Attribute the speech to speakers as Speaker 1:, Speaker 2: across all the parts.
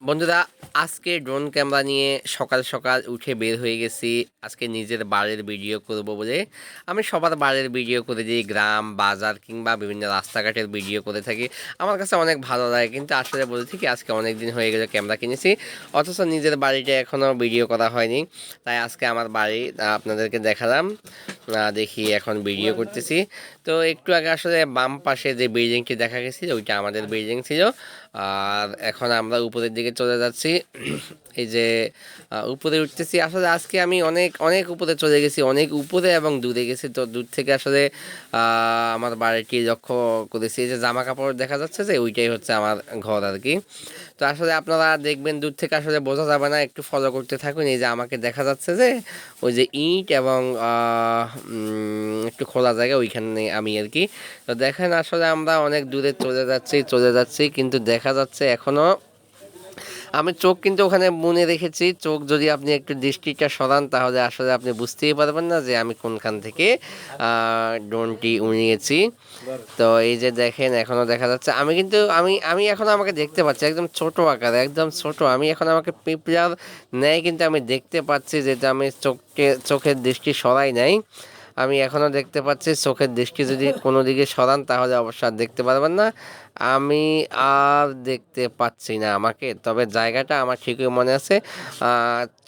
Speaker 1: বন্ধুরা, আজকে drone camera নিয়ে সকাল সকাল উঠে বের হয়ে গেছি। আজকে নিজের বাড়ির ভিডিও করব বলে আমি সবার বাড়ির ভিডিও করে দিই, গ্রাম বাজার কিংবা বিভিন্ন রাস্তাঘাটের ভিডিও করে থাকি। আমার কাছে অনেক ভালো লাগে, কিন্তু আসলে বলছি কি, আজকে অনেক দিন হয়ে গেল ক্যামেরা কিনেছি, অথচ নিজের বাড়িটা এখনও ভিডিও করা হয়নি। তাই আজকে আমার বাড়ি আপনাদেরকে দেখালাম। দেখি এখন ভিডিও করতেছি। তো একটু আগে আসলে বাম পাশে যে বিল্ডিংটি দেখা গেছিল ওইটা আমাদের বিল্ডিং ছিল। আর এখন আমরা উপরের দিকে চলে যাচ্ছি। এই যে উপরে উঠতেছি। আসলে আজকে আমি অনেক অনেক উপরে চলে গেছি, অনেক উপরে এবং দূরে গেছি। তো দূর থেকে আসলে আমার বাড়িটি লক্ষ্য করেছি। এই যে জামা কাপড় দেখা যাচ্ছে যে ওইটাই হচ্ছে আমার ঘর আর কি। তো আসলে আপনারা দেখবেন দূর থেকে আসলে বোঝা যাবে না, একটু ফলো করতে থাকুন। এই যে আমাকে দেখা যাচ্ছে যে ওই যে ইট এবং একটু খোলা জায়গা, ওইখানে আমি আর কি। তো দেখেন আসলে আমরা অনেক দূরে চলে যাচ্ছি কিন্তু দেখা যাচ্ছে এখনো আমি চোখ কিন্তু ওখানে বুনে রেখেছি। চোখ যদি আপনি একটু দৃষ্টিটা সরান তাহলে আসলে আপনি বুঝতেই পারবেন না যে আমি কোনখান থেকে ড্রোনটি উড়িয়েছি। তো এই যে দেখেন এখনো দেখা যাচ্ছে আমি কিন্তু আমি এখন আমাকে দেখতে পাচ্ছি একদম ছোট আকারে, একদম ছোট। আমি এখন আমাকে পিঁপড়ার ন্যায় কিন্তু আমি দেখতে পাচ্ছি, যেটা আমি চোখের দৃষ্টি সরাই নাই। আমি এখনও দেখতে পাচ্ছি। চোখের দৃষ্টি যদি কোনো দিকে সরান তাহলে অবশ্যই আর দেখতে পারবেন না। আমি আর দেখতে পাচ্ছি না আমাকে, তবে জায়গাটা আমার ঠিকই মনে আছে।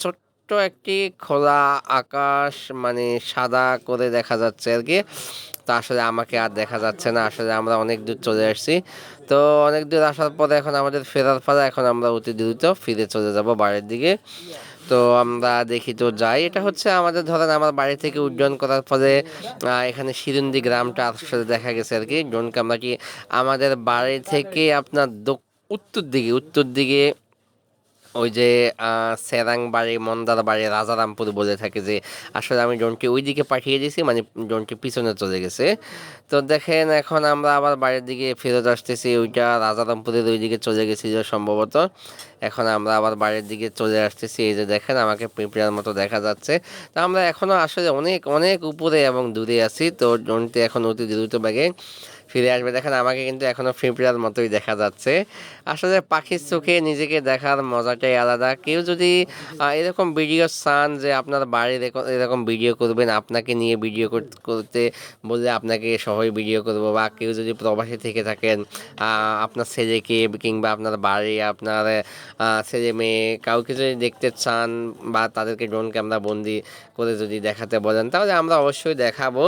Speaker 1: ছোট্ট একটি খোলা আকাশ, মানে সাদা করে দেখা যাচ্ছে আর কি। তো আসলে আমাকে আর দেখা যাচ্ছে না। আসলে আমরা অনেক দূর চলে আসছি। তো অনেক দূর আসার পরে এখন আমাদের ফেরার পালা। এখন আমরা অতি দ্রুত ফিরে চলে যাব বাড়ির দিকে। তো আমরা দেখি তো যাই। এটা হচ্ছে আমাদের, ধরেন আমার বাড়ি থেকে উড্ডয়ন করার ফলে এখানে শিরুন্দি গ্রামটা আসলে দেখা গেছে আর কি। ড্রোন ক্যামেরাটি আমাদের বাড়ি থেকে আপনার উত্তর দিকে ওই যে সেরাংবাড়ি, মন্দারবাড়ি, রাজারামপুর বলে থাকে, যে আসলে আমি ড্রোনটি ওই দিকে পাঠিয়ে দিয়েছি, মানে ড্রোনটি পিছনে চলে গেছে। তো দেখেন এখন আমরা আবার বাড়ির দিকে ফেরত আসতেছি। ওইটা রাজারামপুরের ওই দিকে চলে গেছিল সম্ভবত। এখন আমরা আবার বাড়ির দিকে চলে আসতেছি। এই যে দেখেন আমাকে পিঁপড়ার মতো দেখা যাচ্ছে। তা আমরা এখনও আসলে অনেক অনেক উপরে এবং দূরে আছি। তো ড্রোনটি এখন অতি দ্রুত বেগে ফিরে আসবে। দেখেন আমাকে কিন্তু এখনো পিঁপড়ার মতোই দেখা যাচ্ছে। আসলে পাখির চোখে নিজেকে দেখার মজাটাই আলাদা। কেউ যদি এরকম ভিডিও চান যে আপনার বাড়ির এরকম ভিডিও করবেন, আপনাকে নিয়ে ভিডিও করতে বললে আপনাকে সহই ভিডিও করবো। বা কেউ যদি প্রবাসী থেকে থাকেন, আপনার ছেলেকে কিংবা আপনার বাড়ি, আপনার ছেলে মেয়ে কাউকে যদি দেখতে চান বা তাদেরকে ড্রোন ক্যামেরা বন্দি করে যদি দেখাতে বলেন তাহলে আমরা অবশ্যই দেখাবো।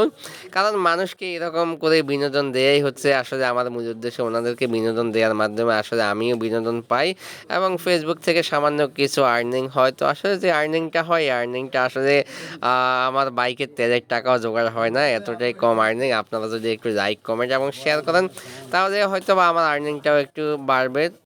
Speaker 1: কারণ মানুষকে এরকম করে বিনোদন দেয়াই হচ্ছে আসলে আমার মূল উদ্দেশ্য। ওনাদেরকে বিনোদন দেওয়ার মাধ্যমে আসলে আমিও বিনোদন পাই এবং ফেসবুক থেকে সামান্য কিছু আর্নিং হয়। তো আসলে যে আর্নিংটা হয়, আর্নিংটা আসলে আমার বাইকের তেলের টাকাও জোগাড় হয় না, এতটাই কম আর্নিং। আপনারা যদি একটু লাইক কমেন্ট এবং শেয়ার করেন তাহলে হয়তো বা আমার আর্নিংটাও একটু বাড়বে।